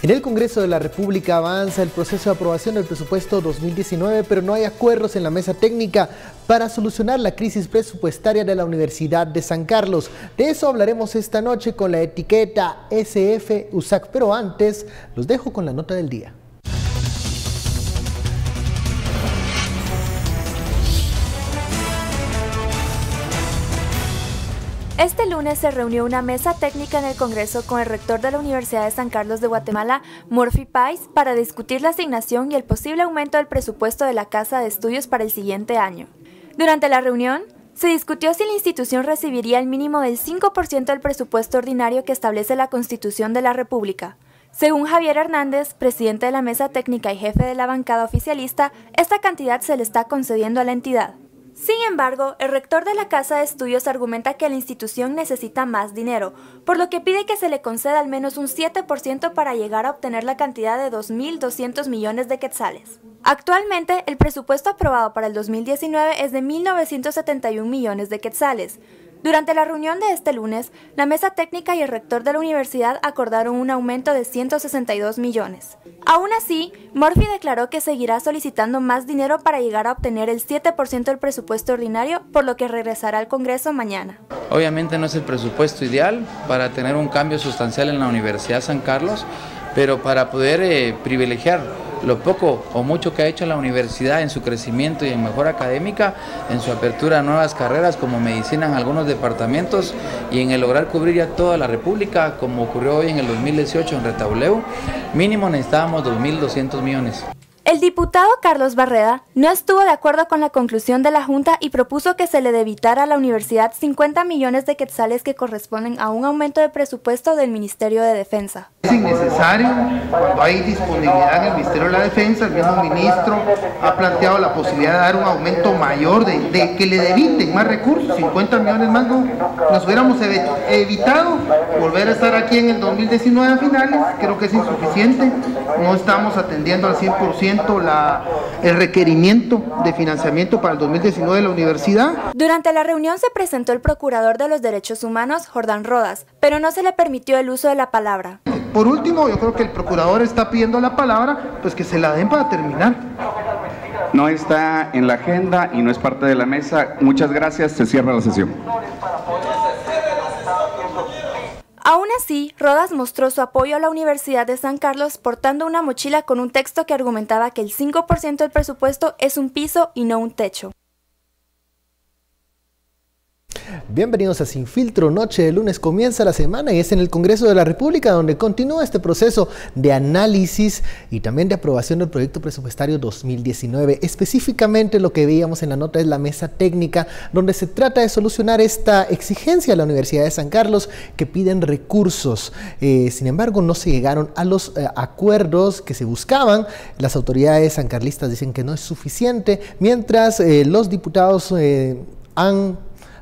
En el Congreso de la República avanza el proceso de aprobación del presupuesto 2019, pero no hay acuerdos en la mesa técnica para solucionar la crisis presupuestaria de la Universidad de San Carlos. De eso hablaremos esta noche con la etiqueta SF-USAC, pero antes los dejo con la nota del día. Este lunes se reunió una mesa técnica en el Congreso con el rector de la Universidad de San Carlos de Guatemala, Murphy Pais, para discutir la asignación y el posible aumento del presupuesto de la Casa de Estudios para el siguiente año. Durante la reunión, se discutió si la institución recibiría el mínimo del 5% del presupuesto ordinario que establece la Constitución de la República. Según Javier Hernández, presidente de la mesa técnica y jefe de la bancada oficialista, esta cantidad se le está concediendo a la entidad. Sin embargo, el rector de la Casa de Estudios argumenta que la institución necesita más dinero, por lo que pide que se le conceda al menos un 7% para llegar a obtener la cantidad de 2.200 millones de quetzales. Actualmente, el presupuesto aprobado para el 2019 es de 1.971 millones de quetzales. Durante la reunión de este lunes, la mesa técnica y el rector de la universidad acordaron un aumento de 162 millones. Aún así, Murphy declaró que seguirá solicitando más dinero para llegar a obtener el 7% del presupuesto ordinario, por lo que regresará al Congreso mañana. Obviamente no es el presupuesto ideal para tener un cambio sustancial en la Universidad San Carlos, pero para poder privilegiar lo poco o mucho que ha hecho la universidad en su crecimiento y en mejora académica, en su apertura a nuevas carreras como medicina en algunos departamentos y en el lograr cubrir ya toda la República, como ocurrió hoy en el 2018 en Retauleu, mínimo necesitábamos 2.200 millones. El diputado Carlos Barreda no estuvo de acuerdo con la conclusión de la Junta y propuso que se le debitara a la universidad 50 millones de quetzales que corresponden a un aumento de presupuesto del Ministerio de Defensa. Es innecesario cuando hay disponibilidad en el Ministerio de la Defensa. El mismo ministro ha planteado la posibilidad de dar un aumento mayor, de que le debiten más recursos, 50 millones más. No, nos hubiéramos evitado volver a estar aquí en el 2019 a finales. Creo que es insuficiente, no estamos atendiendo al 100% el requerimiento de financiamiento para el 2019 de la universidad. Durante la reunión se presentó el Procurador de los Derechos Humanos, Jordán Rodas, pero no se le permitió el uso de la palabra. Por último, yo creo que el Procurador está pidiendo la palabra, pues que se la den para terminar. No está en la agenda y no es parte de la mesa. Muchas gracias, se cierra la sesión. Aún así, Rodas mostró su apoyo a la Universidad de San Carlos portando una mochila con un texto que argumentaba que el 5% del presupuesto es un piso y no un techo. Bienvenidos a Sin Filtro. Noche de lunes comienza la semana y es en el Congreso de la República donde continúa este proceso de análisis y también de aprobación del proyecto presupuestario 2019. Específicamente lo que veíamos en la nota es la mesa técnica donde se trata de solucionar esta exigencia a la Universidad de San Carlos que piden recursos. Sin embargo, no se llegaron a los acuerdos que se buscaban. Las autoridades sancarlistas dicen que no es suficiente, mientras los diputados han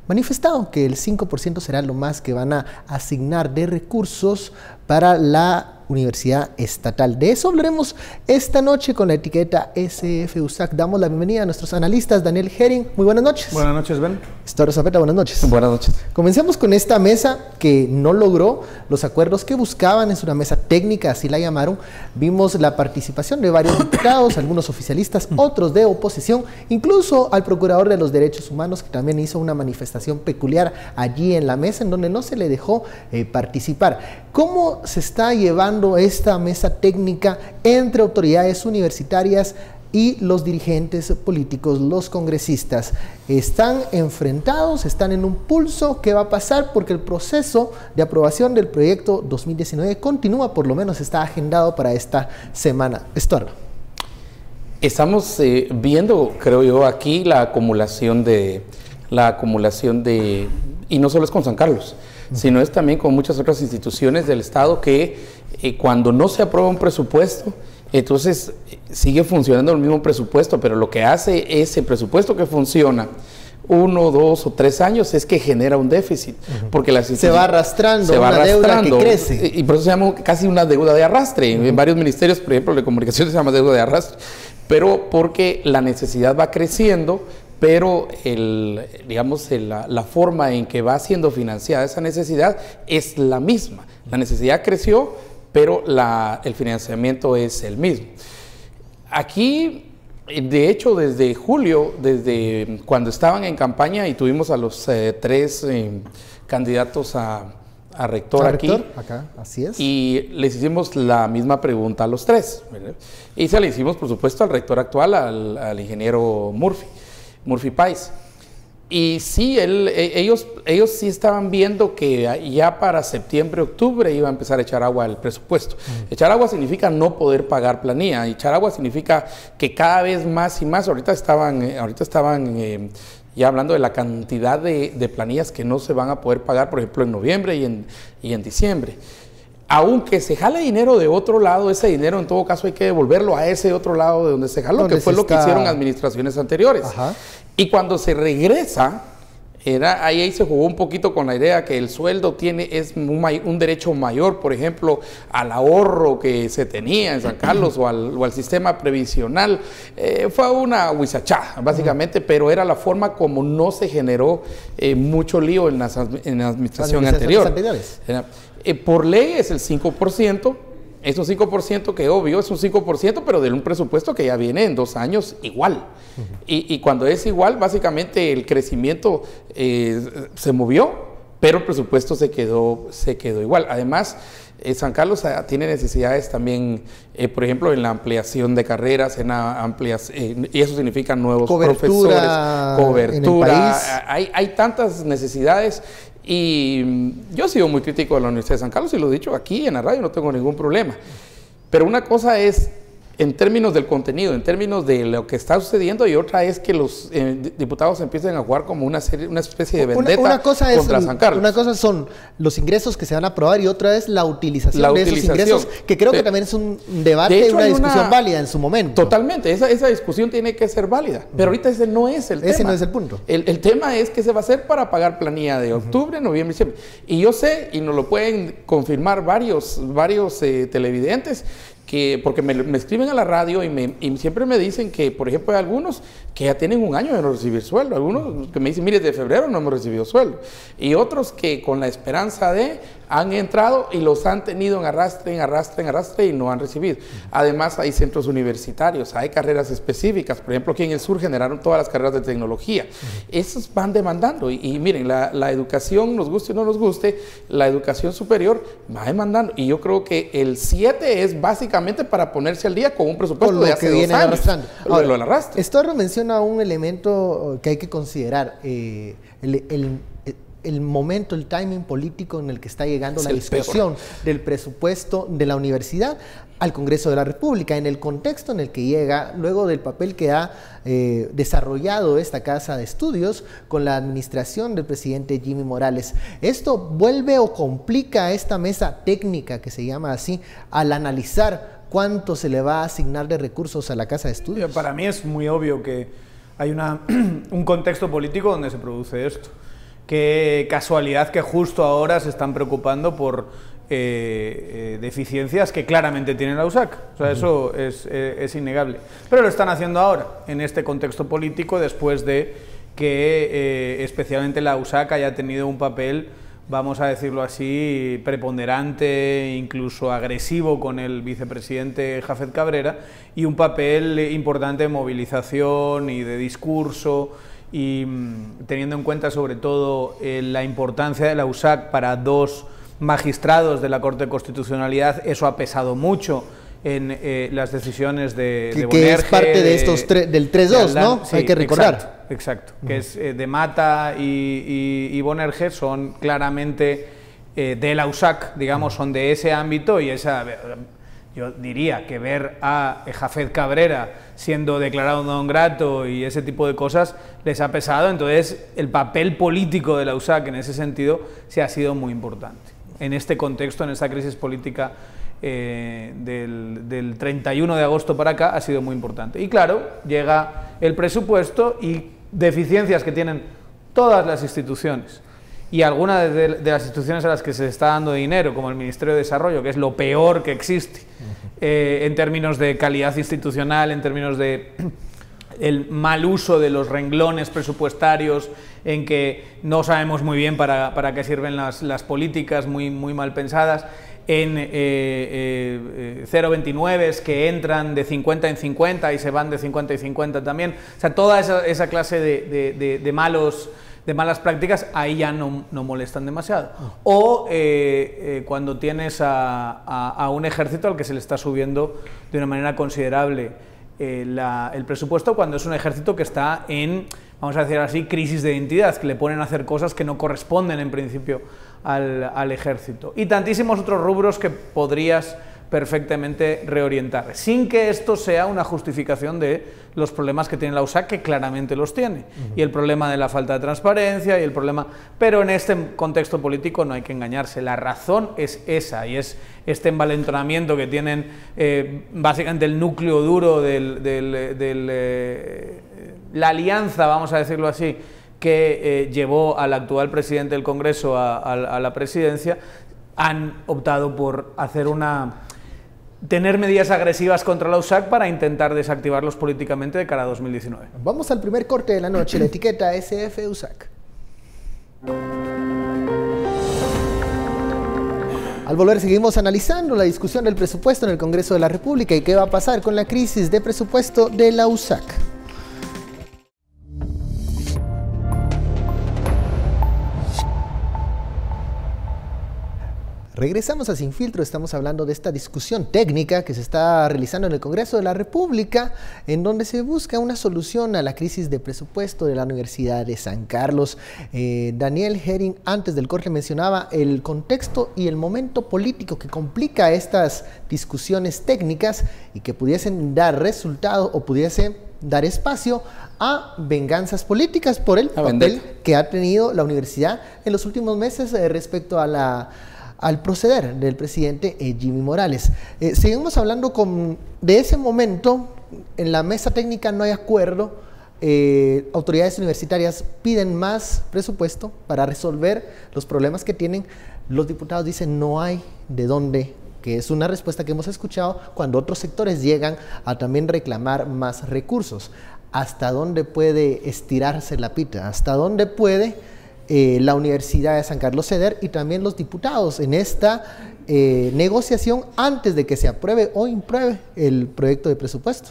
manifestado que el 5% será lo más que van a asignar de recursos para la Universidad Estatal. De eso hablaremos esta noche con la etiqueta SF-USAC. Damos la bienvenida a nuestros analistas. Daniel Herring, muy buenas noches. Buenas noches, Ben. Estuardo Zapeta, buenas noches. Buenas noches. Comencemos con esta mesa que no logró los acuerdos que buscaban. Es una mesa técnica, así la llamaron. Vimos la participación de varios diputados, algunos oficialistas, otros de oposición, incluso al Procurador de los Derechos Humanos, que también hizo una manifestación peculiar allí en la mesa, en donde no se le dejó participar. ¿Cómo se está llevando esta mesa técnica entre autoridades universitarias y los dirigentes políticos, los congresistas? ¿Están enfrentados? ¿Están en un pulso? ¿Qué va a pasar? Porque el proceso de aprobación del proyecto 2019 continúa, por lo menos está agendado para esta semana. Estuardo. Estamos viendo, creo yo, aquí la acumulación de, y no solo es con San Carlos, sino es también con muchas otras instituciones del Estado que cuando no se aprueba un presupuesto, entonces sigue funcionando el mismo presupuesto, pero lo que hace ese presupuesto que funciona 1, 2 o 3 años es que genera un déficit, porque la se va arrastrando, deuda que crece. Y por eso se llama casi una deuda de arrastre. En varios ministerios, por ejemplo, de comunicaciones se llama deuda de arrastre, pero porque la necesidad va creciendo, pero la forma en que va siendo financiada esa necesidad es la misma. La necesidad creció, pero el financiamiento es el mismo. Aquí, de hecho, desde julio, desde cuando estaban en campaña y tuvimos a los 3 candidatos a rector aquí, acá, así es. Y les hicimos la misma pregunta a los 3, ¿verdad? Y se la hicimos, por supuesto, al rector actual, al ingeniero Murphy Pais. Y sí, ellos sí estaban viendo que ya para septiembre, octubre iba a empezar a echar agua al presupuesto. Echar agua significa no poder pagar planilla. Echar agua significa que cada vez más y más, ahorita estaban ya hablando de la cantidad de planillas que no se van a poder pagar, por ejemplo, en noviembre y en diciembre. Aunque se jale dinero de otro lado, ese dinero en todo caso hay que devolverlo a ese otro lado de donde se jaló, que fue lo que hicieron administraciones anteriores. Ajá. Y cuando se regresa, ahí se jugó un poquito con la idea que el sueldo es un derecho mayor, por ejemplo, al ahorro que se tenía en San Carlos o al sistema previsional. Fue una huizachá, básicamente, pero era la forma como no se generó mucho lío en la administración anterior. Por ley es el 5%. Es un 5% que obvio es un 5%, pero de un presupuesto que ya viene en 2 años igual. Y cuando es igual, básicamente el crecimiento se movió, pero el presupuesto se quedó igual. Además, San Carlos tiene necesidades también, por ejemplo, en la ampliación de carreras, y eso significa nuevos profesores, cobertura. Hay tantas necesidades. Y yo he sido muy crítico de la Universidad de San Carlos y lo he dicho aquí en la radio, no tengo ningún problema. Pero una cosa es en términos del contenido, en términos de lo que está sucediendo, y otra es que los diputados empiecen a jugar como una especie de vendetta contra San Carlos. Una cosa son los ingresos que se van a aprobar y otra es la utilización de esos ingresos, que creo que también es un debate y una discusión válida en su momento. Totalmente, esa discusión tiene que ser válida, pero ahorita ese no es el tema. Ese no es el punto. El tema es que se va a hacer para pagar planilla de octubre, noviembre, diciembre. Y yo sé, y nos lo pueden confirmar varios televidentes, porque me escriben a la radio y siempre me dicen que, por ejemplo, hay algunos que ya tienen 1 año de no recibir sueldo, algunos que me dicen, mire, de febrero no hemos recibido sueldo, y otros que con la esperanza han entrado y los han tenido en arrastre y no han recibido. Además, hay centros universitarios, hay carreras específicas, por ejemplo, aquí en el sur generaron todas las carreras de tecnología. Esos van demandando y miren, la educación, nos guste o no nos guste, la educación superior va demandando, y yo creo que el 7 es básicamente para ponerse al día con un presupuesto de hace 2 años. Ahora, lo arrastre. Esto menciona un elemento que hay que considerar, el momento, el timing político en el que está llegando la discusión del presupuesto de la universidad al Congreso de la República, en el contexto en el que llega, luego del papel que ha desarrollado esta casa de estudios con la administración del presidente Jimmy Morales. ¿Esto vuelve o complica a esta mesa técnica, que se llama así, al analizar cuánto se le va a asignar de recursos a la casa de estudios? Para mí es muy obvio que hay un contexto político donde se produce esto. Qué casualidad que justo ahora se están preocupando por deficiencias que claramente tiene la USAC. O sea, eso es innegable. Pero lo están haciendo ahora, en este contexto político, después de que especialmente la USAC haya tenido un papel, vamos a decirlo así, preponderante, incluso agresivo con el vicepresidente Jafet Cabrera, y un papel importante de movilización y de discurso, y teniendo en cuenta sobre todo la importancia de la USAC para 2 magistrados de la Corte de Constitucionalidad, eso ha pesado mucho en las decisiones de Bonerge. Que es parte de estos del 3-2, ¿no? Sí, hay que recordar. Exacto, que es de Mata y Bonerge, son claramente de la USAC, digamos, son de ese ámbito, y yo diría que ver a Jafet Cabrera siendo declarado non grato y ese tipo de cosas les ha pesado. Entonces el papel político de la USAC en ese sentido sí ha sido muy importante. En este contexto, en esta crisis política del 31 de agosto para acá, ha sido muy importante. Y claro, llega el presupuesto y deficiencias que tienen todas las instituciones. Y algunas de las instituciones a las que se está dando dinero, como el Ministerio de Desarrollo, que es lo peor que existe en términos de calidad institucional, en términos de el mal uso de los renglones presupuestarios, en que no sabemos muy bien para qué sirven las políticas, muy mal pensadas. en 0,29 que entran de 50 en 50 y se van de 50 y 50 también. O sea, toda esa clase de malas prácticas ahí ya no molestan demasiado. O cuando tienes a un ejército al que se le está subiendo de una manera considerable el presupuesto, cuando es un ejército que está en, vamos a decir así, crisis de identidad, que le ponen a hacer cosas que no corresponden en principio al ejército. Y tantísimos otros rubros que podrías perfectamente reorientar, sin que esto sea una justificación de los problemas que tiene la USAC, que claramente los tiene, y el problema de la falta de transparencia, y el problema... Pero en este contexto político no hay que engañarse, la razón es esa, y es este envalentonamiento que tienen básicamente el núcleo duro la alianza, vamos a decirlo así, que llevó al actual presidente del Congreso a la presidencia. Han optado por tener medidas agresivas contra la USAC para intentar desactivarlos políticamente de cara a 2019. Vamos al primer corte de la noche, la etiqueta SF USAC. Al volver seguimos analizando la discusión del presupuesto en el Congreso de la República y qué va a pasar con la crisis de presupuesto de la USAC. Regresamos a Sin Filtro, estamos hablando de esta discusión técnica que se está realizando en el Congreso de la República, en donde se busca una solución a la crisis de presupuesto de la Universidad de San Carlos. Daniel Herring, antes del corte, mencionaba el contexto y el momento político que complica estas discusiones técnicas y que pudiesen dar resultado o pudiese dar espacio a venganzas políticas por el papel que ha tenido la universidad en los últimos meses respecto a al proceder del presidente Jimmy Morales. Seguimos hablando de ese momento. En la mesa técnica no hay acuerdo. Autoridades universitarias piden más presupuesto para resolver los problemas que tienen. Los diputados dicen no hay de dónde, que es una respuesta que hemos escuchado cuando otros sectores llegan a también reclamar más recursos. ¿Hasta dónde puede estirarse la pita? ¿Hasta dónde puede la Universidad de San Carlos ceder, y también los diputados en esta negociación antes de que se apruebe o impruebe el proyecto de presupuesto?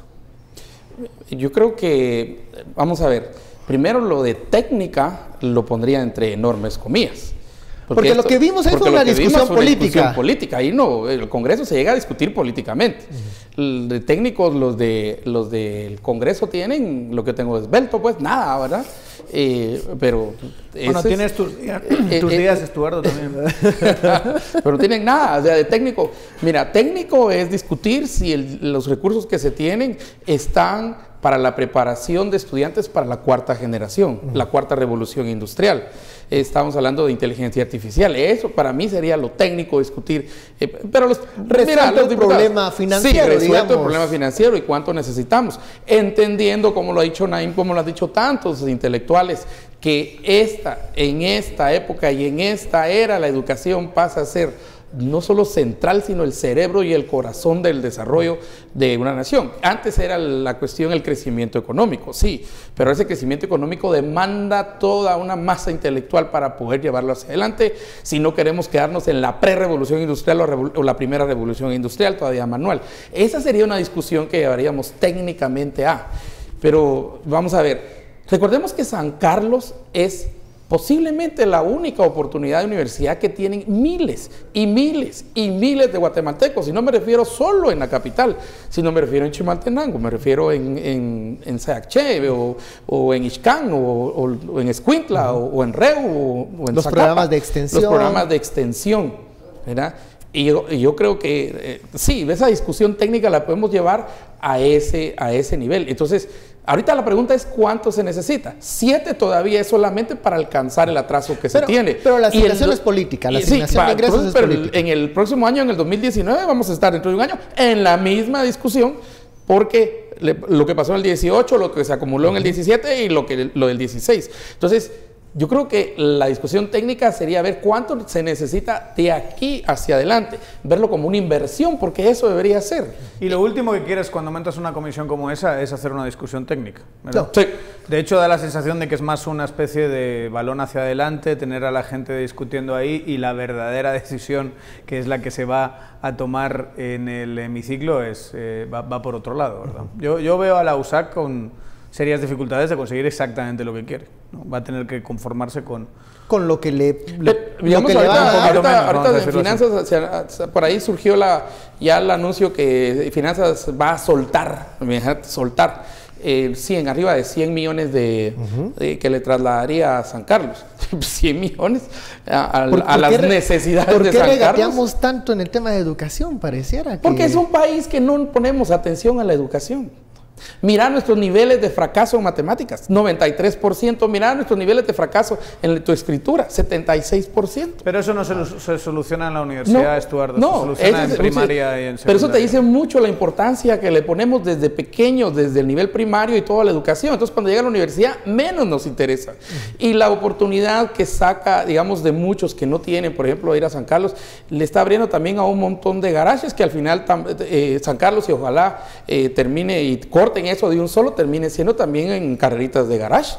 Yo creo que, vamos a ver, primero lo de técnica lo pondría entre enormes comillas. Porque lo que vimos ahí fue una discusión política. Ahí no, el Congreso se llega a discutir políticamente. De técnicos, los del Congreso tienen, lo que tengo esbelto, pues nada, ¿verdad? Pero bueno, tienes tus días, Estuardo, también. Pero no tienen nada, o sea, de técnico. Mira, técnico es discutir si los recursos que se tienen están para la preparación de estudiantes para la cuarta generación, la cuarta revolución industrial. Estamos hablando de inteligencia artificial. Eso para mí sería lo técnico, discutir. Pero resuelto el problema financiero, sí, resuelto el problema financiero y cuánto necesitamos. Entendiendo, como lo ha dicho Naim, como lo han dicho tantos intelectuales, que en esta época y en esta era la educación pasa a ser no solo central, sino el cerebro y el corazón del desarrollo de una nación. Antes era la cuestión del crecimiento económico, sí, pero ese crecimiento económico demanda toda una masa intelectual para poder llevarlo hacia adelante, si no queremos quedarnos en la pre-revolución industrial o la primera revolución industrial, todavía manual. Esa sería una discusión que llevaríamos técnicamente pero vamos a ver, recordemos que San Carlos es posiblemente la única oportunidad de universidad que tienen miles y miles y miles de guatemaltecos, y no me refiero solo en la capital, sino me refiero en Chimaltenango, me refiero en Sayaché o en Ixcán o en Escuintla o en Reu o en los Zacapa, programas de extensión. Los programas de extensión, ¿verdad? Y yo creo que sí, esa discusión técnica la podemos llevar a ese nivel. Entonces, ahorita la pregunta es ¿cuánto se necesita? 7 todavía es solamente para alcanzar el atraso que se tiene. Pero la asignación es política, la asignación de ingresos es política. En el próximo año, en el 2019, vamos a estar dentro de un año en la misma discusión, porque lo que pasó en el 18, lo que se acumuló en el 17 y lo del 16. Entonces, Yo creo que la discusión técnica sería ver cuánto se necesita de aquí hacia adelante, verlo como una inversión, porque eso debería ser. Y lo último que quieres cuando montas una comisión como esa es hacer una discusión técnica, ¿verdad? Sí. De hecho, da la sensación de que es más una especie de balón hacia adelante, tener a la gente discutiendo ahí, y la verdadera decisión, que es la que se va a tomar en el hemiciclo, va por otro lado, ¿verdad? Yo veo a la USAC con serias dificultades de conseguir exactamente lo que quiere, ¿no? Va a tener que conformarse con lo que le digamos, ahorita en finanzas, por ahí surgió ya el anuncio que finanzas va a soltar arriba de 100 millones que le trasladaría a San Carlos. 100 millones a las necesidades de San Carlos. ¿Por qué regateamos tanto en el tema de educación? Pareciera que... Porque es un país que no ponemos atención a la educación. Mira nuestros niveles de fracaso en matemáticas, 93%. Mira nuestros niveles de fracaso en tu escritura, 76%. Pero eso no se soluciona en la universidad, Estuardo. No, se soluciona en primaria y en secundaria. Pero eso te dice mucho la importancia que le ponemos desde pequeños, desde el nivel primario y toda la educación. Entonces, cuando llega a la universidad, menos nos interesa. Y la oportunidad que saca, digamos, de muchos que no tienen, por ejemplo, ir a San Carlos, le está abriendo también a un montón de garajes que al final San Carlos, y ojalá termine y corten eso de un solo, termine siendo también en carreritas de garage,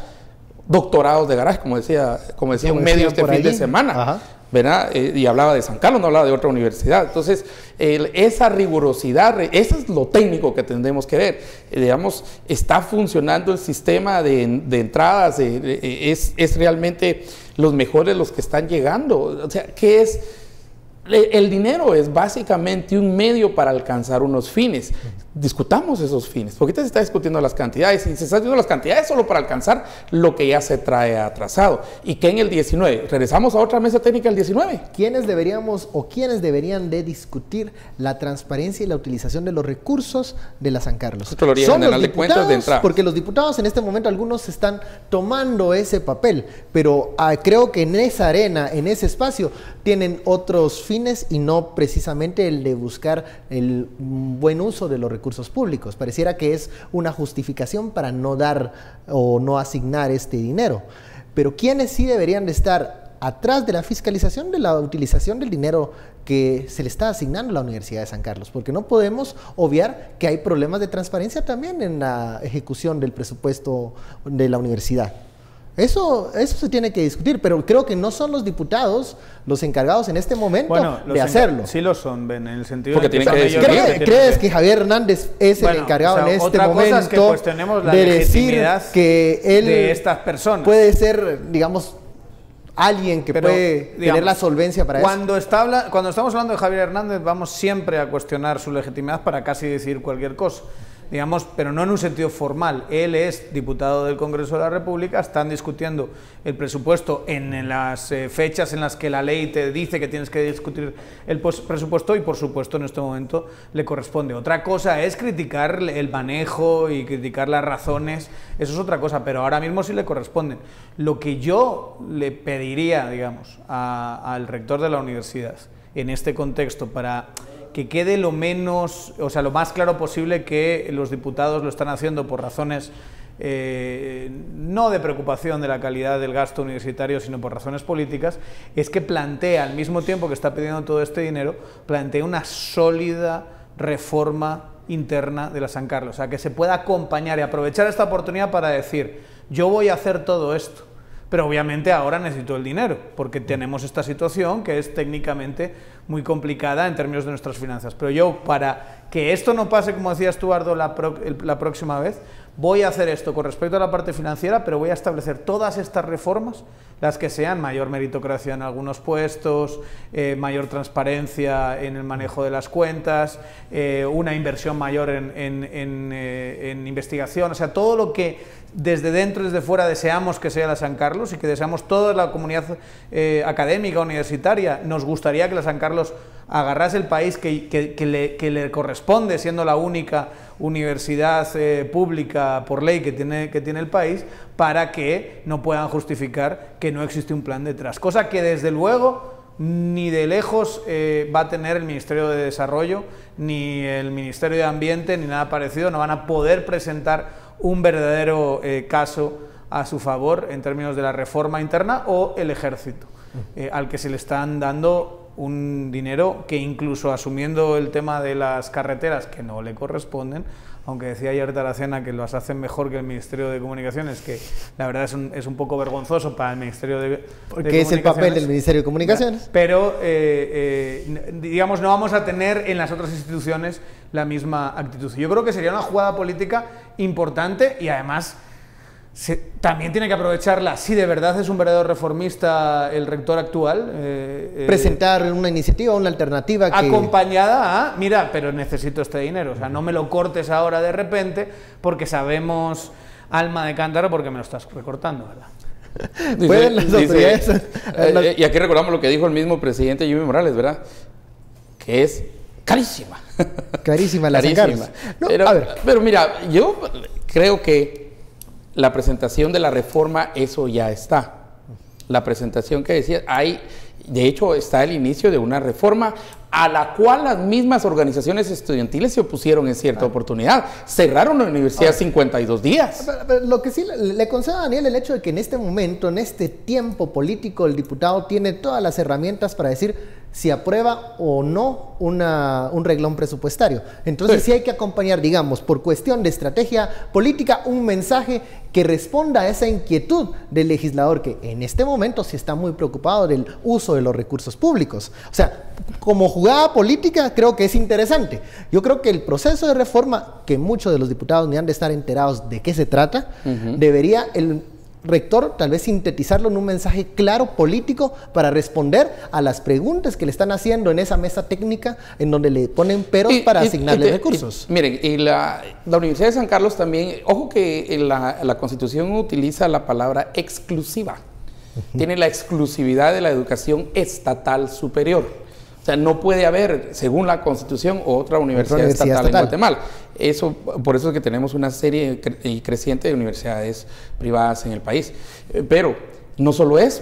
doctorados de garage, como decía un medio este fin de semana, ¿verdad? Y hablaba de San Carlos, no hablaba de otra universidad. Entonces, esa rigurosidad, eso es lo técnico que tendremos que ver. Digamos, está funcionando el sistema de entradas, es realmente los mejores los que están llegando. O sea, ¿qué es? El dinero es básicamente un medio para alcanzar unos fines. Discutamos esos fines, porque ahorita se está discutiendo las cantidades, y se está discutiendo las cantidades solo para alcanzar lo que ya se trae atrasado. Y que en el 19, regresamos a otra mesa técnica el 19. ¿Quiénes deberían de discutir la transparencia y la utilización de los recursos de la San Carlos? Son los diputados, porque los diputados en este momento, algunos están tomando ese papel, pero creo que en esa arena, en ese espacio, tienen otros fines y no precisamente el de buscar el buen uso de los recursos públicos. Pareciera que es una justificación para no dar o no asignar este dinero. Pero ¿quiénes sí deberían de estar atrás de la fiscalización de la utilización del dinero que se le está asignando a la Universidad de San Carlos? Porque no podemos obviar que hay problemas de transparencia también en la ejecución del presupuesto de la universidad. Eso se tiene que discutir, pero creo que no son los diputados los encargados en este momento de hacerlo. Sí lo son, Ben, en el sentido porque de que ¿Crees que Javier Hernández es el encargado en este momento es que cuestionemos la de decir que él de estas personas puede ser, digamos, alguien que puede tener la solvencia para cuando estamos hablando de Javier Hernández, vamos siempre a cuestionar su legitimidad para casi decir cualquier cosa, digamos, pero no en un sentido formal. Él es diputado del Congreso de la República, están discutiendo el presupuesto en las fechas en las que la ley te dice que tienes que discutir el presupuesto, y por supuesto en este momento le corresponde. Otra cosa es criticar el manejo y criticar las razones, eso es otra cosa, pero ahora mismo sí le corresponden. Lo que yo le pediría, digamos, al rector de la universidad en este contexto, para que quede lo más claro posible que los diputados lo están haciendo por razones no de preocupación de la calidad del gasto universitario, sino por razones políticas, es que plantea, al mismo tiempo que está pidiendo todo este dinero, plantea una sólida reforma interna de la San Carlos, o sea, que se pueda acompañar y aprovechar esta oportunidad para decir, yo voy a hacer todo esto, pero obviamente ahora necesito el dinero, porque tenemos esta situación que es técnicamente muy complicada en términos de nuestras finanzas. Pero yo, para que esto no pase, como decía Estuardo, la próxima vez, voy a hacer esto con respecto a la parte financiera, pero voy a establecer todas estas reformas, las que sean: mayor meritocracia en algunos puestos, mayor transparencia en el manejo de las cuentas, una inversión mayor en investigación, o sea, todo lo que desde dentro y desde fuera deseamos que sea la San Carlos, y que deseamos toda la comunidad académica, universitaria. Nos gustaría que la San Carlos agarrase el país que le corresponde, siendo la única universidad pública por ley que tiene el país, para que no puedan justificar que no existe un plan detrás, cosa que desde luego ni de lejos va a tener el Ministerio de Desarrollo, ni el Ministerio de Ambiente, ni nada parecido. No van a poder presentar un verdadero caso a su favor en términos de la reforma interna, o el ejército, al que se le están dando un dinero que, incluso asumiendo el tema de las carreteras que no le corresponden, aunque decía ayer Taracena que las hacen mejor que el Ministerio de Comunicaciones, que la verdad es un poco vergonzoso para el Ministerio de Porque Comunicaciones. es el papel del Ministerio de Comunicaciones. Pero, digamos, no vamos a tener en las otras instituciones la misma actitud. Yo creo que sería una jugada política importante, y además también tiene que aprovecharla, si de verdad es un verdadero reformista el rector actual. Presentar una iniciativa, una alternativa que... acompañada a, mira, pero necesito este dinero, o sea, no me lo cortes ahora de repente, porque sabemos, alma de cántaro, porque me lo estás recortando, ¿verdad? Pueden las autoridades... Y aquí recordamos lo que dijo el mismo presidente Jimmy Morales, ¿verdad? Que es carísima. Carísima la San Carlos. No, pero mira, yo creo que la presentación de la reforma, eso ya está. La presentación que decía, de hecho está el inicio de una reforma a la cual las mismas organizaciones estudiantiles se opusieron en cierta oportunidad. Cerraron la universidad 52 días. Pero lo que sí le concedo a Daniel el hecho de que en este momento, en este tiempo político, el diputado tiene todas las herramientas para decir si aprueba o no un reglón presupuestario. Entonces sí hay que acompañar, digamos, por cuestión de estrategia política, un mensaje que responda a esa inquietud del legislador, que en este momento sí está muy preocupado del uso de los recursos públicos. O sea, como jugada política creo que es interesante. Yo creo que el proceso de reforma, que muchos de los diputados ni han de estar enterados de qué se trata, debería el rector tal vez sintetizarlo en un mensaje claro político para responder a las preguntas que le están haciendo en esa mesa técnica en donde le ponen peros para asignarle recursos. Miren, y la Universidad de San Carlos también, ojo que la Constitución utiliza la palabra exclusiva. Tiene la exclusividad de la educación estatal superior. O sea, no puede haber, según la Constitución, otra universidad estatal en Guatemala. Por eso es que tenemos una serie creciente de universidades privadas en el país. Pero no solo eso,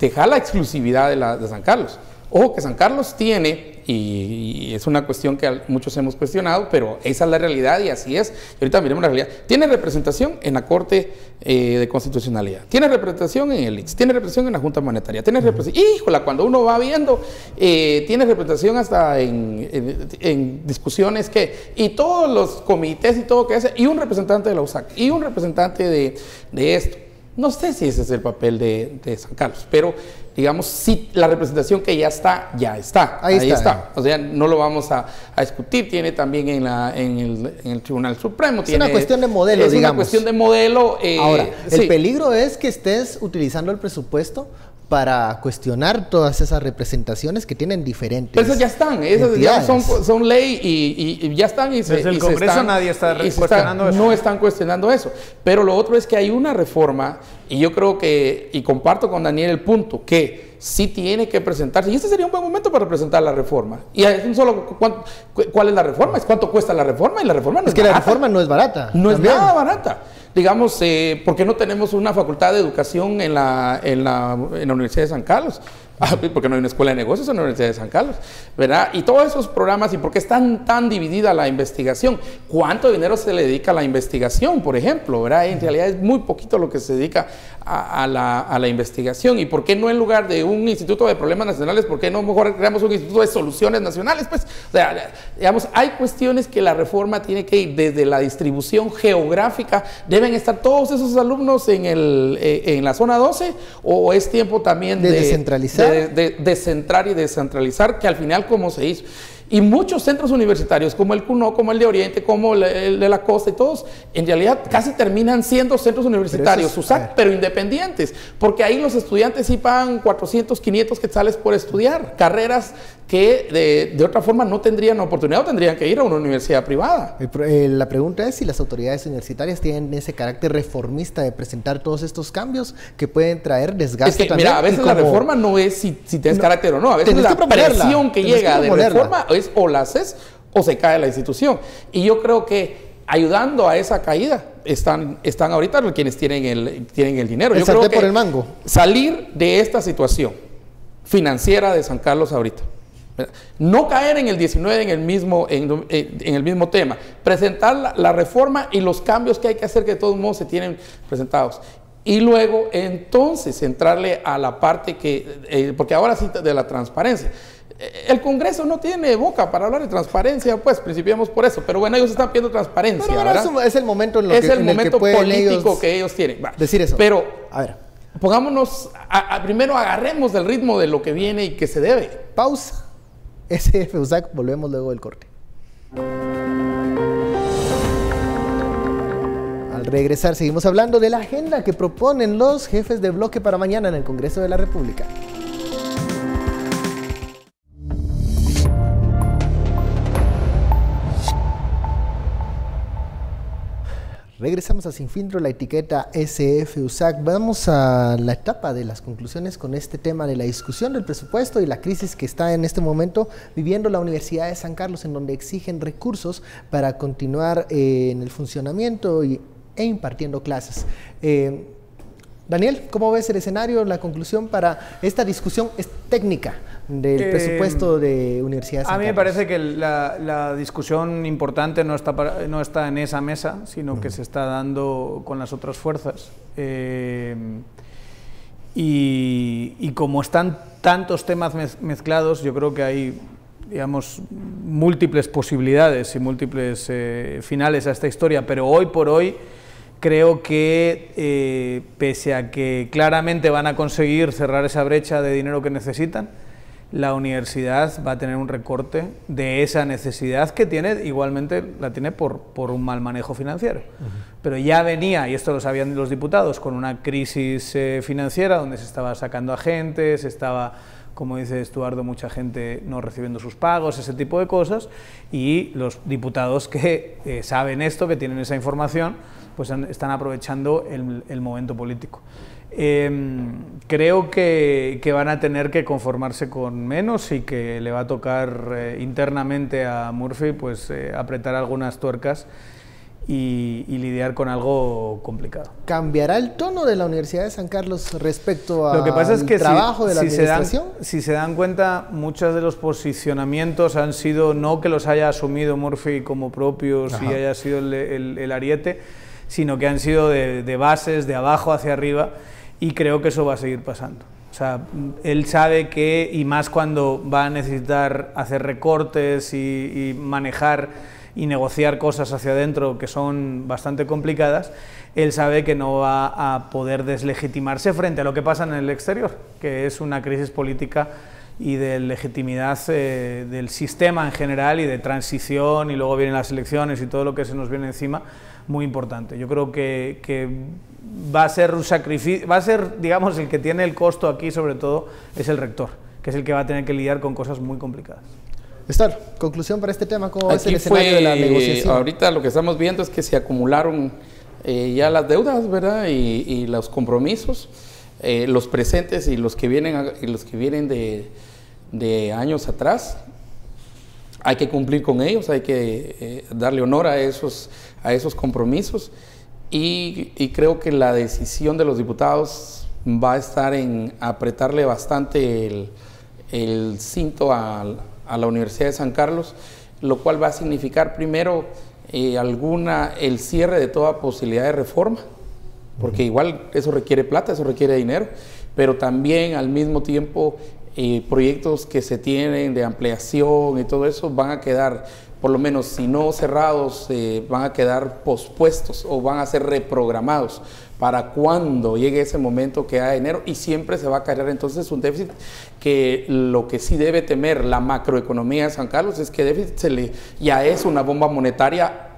deja la exclusividad de San Carlos. Ojo que San Carlos tiene, y es una cuestión que muchos hemos cuestionado, pero esa es la realidad y así es. Y ahorita miremos la realidad. Tiene representación en la Corte de Constitucionalidad, tiene representación en el ICS, tiene representación en la Junta Monetaria, tiene representación, híjola, cuando uno va viendo, tiene representación hasta en discusiones y todos los comités y todo que hace, y un representante de la USAC, y un representante de esto. No sé si ese es el papel de San Carlos, pero digamos, si la representación que ya está, ahí está. O sea, no lo vamos a discutir. Tiene también en el Tribunal Supremo. Es una cuestión de modelo, digamos. Es una cuestión de modelo. Ahora, el peligro es que estés utilizando el presupuesto para cuestionar todas esas representaciones que tienen diferentes. Pero esas ya están, esas ya son ley y ya están. Desde el Congreso nadie está cuestionando eso. No están cuestionando eso. Pero lo otro es que hay una reforma, y yo creo que, y comparto con Daniel el punto, que sí tiene que presentarse, y este sería un buen momento para presentar la reforma. Y es un solo, ¿cuál es la reforma? Es cuánto cuesta la reforma, y la reforma no es barata. La reforma no es barata. No es nada barata. Digamos, ¿por qué no tenemos una facultad de educación en la Universidad de San Carlos? Porque no hay una escuela de negocios en la Universidad de San Carlos, ¿verdad? Y todos esos programas, ¿y por qué es tan dividida la investigación? ¿Cuánto dinero se le dedica a la investigación, por ejemplo? ¿Verdad? En realidad es muy poquito lo que se dedica a la investigación. ¿Y por qué no en lugar de un instituto de problemas nacionales, por qué no mejor creamos un instituto de soluciones nacionales? Pues, o sea, digamos, hay cuestiones que la reforma tiene que ir desde la distribución geográfica. ¿Deben estar todos esos alumnos en la zona 12? ¿O es tiempo también de descentralizar? De centrar y descentralizar, que al final como se hizo. Y muchos centros universitarios, como el CUNO, como el de Oriente, como el de la Costa y todos, en realidad casi terminan siendo centros universitarios, pero independientes, porque ahí los estudiantes sí pagan 400, 500 quetzales por estudiar, carreras que de otra forma no tendrían oportunidad o tendrían que ir a una universidad privada. La pregunta es si las autoridades universitarias tienen ese carácter reformista de presentar todos estos cambios que pueden traer desgaste también. Mira, a veces la reforma no es si tienes carácter o no, a veces la presión que llega de reforma es o la haces o se cae la institución. Y yo creo que ayudando a esa caída están ahorita quienes tienen el dinero. Yo creo que por el mango. Salir de esta situación financiera de San Carlos ahorita, no caer en el 19 en el mismo tema, presentar la reforma y los cambios que hay que hacer, que de todos modos se tienen presentados, y luego entonces entrarle a la parte que, porque ahora sí de la transparencia. El Congreso no tiene boca para hablar de transparencia, pues principiamos por eso, pero bueno, ellos están pidiendo transparencia. Pero bueno, eso es el momento en es el momento político que ellos tienen. Va. Decir eso. Pero, a ver, pongámonos, primero agarremos del ritmo de lo que viene y que se debe. Pausa. SF USAC, volvemos luego del corte. Al regresar seguimos hablando de la agenda que proponen los jefes de bloque para mañana en el Congreso de la República. Regresamos a Sin Filtro, la etiqueta SF USAC. Vamos a la etapa de las conclusiones con este tema de la discusión del presupuesto y la crisis que está en este momento viviendo la Universidad de San Carlos, en donde exigen recursos para continuar en el funcionamiento e impartiendo clases. Daniel, ¿cómo ves el escenario, la conclusión para esta discusión técnica del presupuesto de Universidad de San Carlos? A mí me parece que la discusión importante no está en esa mesa, sino que se está dando con las otras fuerzas. Y como están tantos temas mezclados, yo creo que hay, digamos, múltiples posibilidades y múltiples finales a esta historia, pero hoy por hoy creo que, pese a que claramente van a conseguir cerrar esa brecha de dinero que necesitan, la universidad va a tener un recorte de esa necesidad que tiene, igualmente la tiene por un mal manejo financiero. Pero ya venía, y esto lo sabían los diputados, con una crisis financiera donde se estaba sacando a gente, se estaba, como dice Estuardo, mucha gente no recibiendo sus pagos, ese tipo de cosas, y los diputados que saben esto, que tienen esa información, pues están aprovechando el momento político. Creo que van a tener que conformarse con menos y que le va a tocar internamente a Murphy pues apretar algunas tuercas y lidiar con algo complicado. ¿Cambiará el tono de la Universidad de San Carlos respecto al Lo que pasa es que trabajo de la administración? Si se dan cuenta, muchos de los posicionamientos han sido no que los haya asumido Murphy como propios y haya sido el ariete, sino que han sido de bases, de abajo hacia arriba, y creo que eso va a seguir pasando. O sea, él sabe que, y más cuando va a necesitar hacer recortes y manejar y negociar cosas hacia adentro que son bastante complicadas, él sabe que no va a poder deslegitimarse frente a lo que pasa en el exterior, que es una crisis política y de legitimidad del sistema en general y de transición, y luego vienen las elecciones y todo lo que se nos viene encima, muy importante. Yo creo que va a ser un sacrificio, va a ser, digamos, el que tiene el costo aquí, sobre todo, es el rector, que es el que va a tener que lidiar con cosas muy complicadas. Estar, conclusión para este tema, ¿cómo es el escenario de la negociación? Ahorita lo que estamos viendo es que se acumularon ya las deudas, ¿verdad? Y los compromisos, los presentes y los que vienen de años atrás. Hay que cumplir con ellos, hay que darle honor a esos compromisos, y creo que la decisión de los diputados va a estar en apretarle bastante el cinto a la Universidad de San Carlos, lo cual va a significar primero el cierre de toda posibilidad de reforma, porque igual eso requiere plata, eso requiere dinero, pero también al mismo tiempo proyectos que se tienen de ampliación y todo eso van a quedar, por lo menos si no cerrados, van a quedar pospuestos o van a ser reprogramados para cuando llegue ese momento que haya dinero, y siempre se va a cargar entonces un déficit, que lo que sí debe temer la macroeconomía de San Carlos es que déficit ya es una bomba monetaria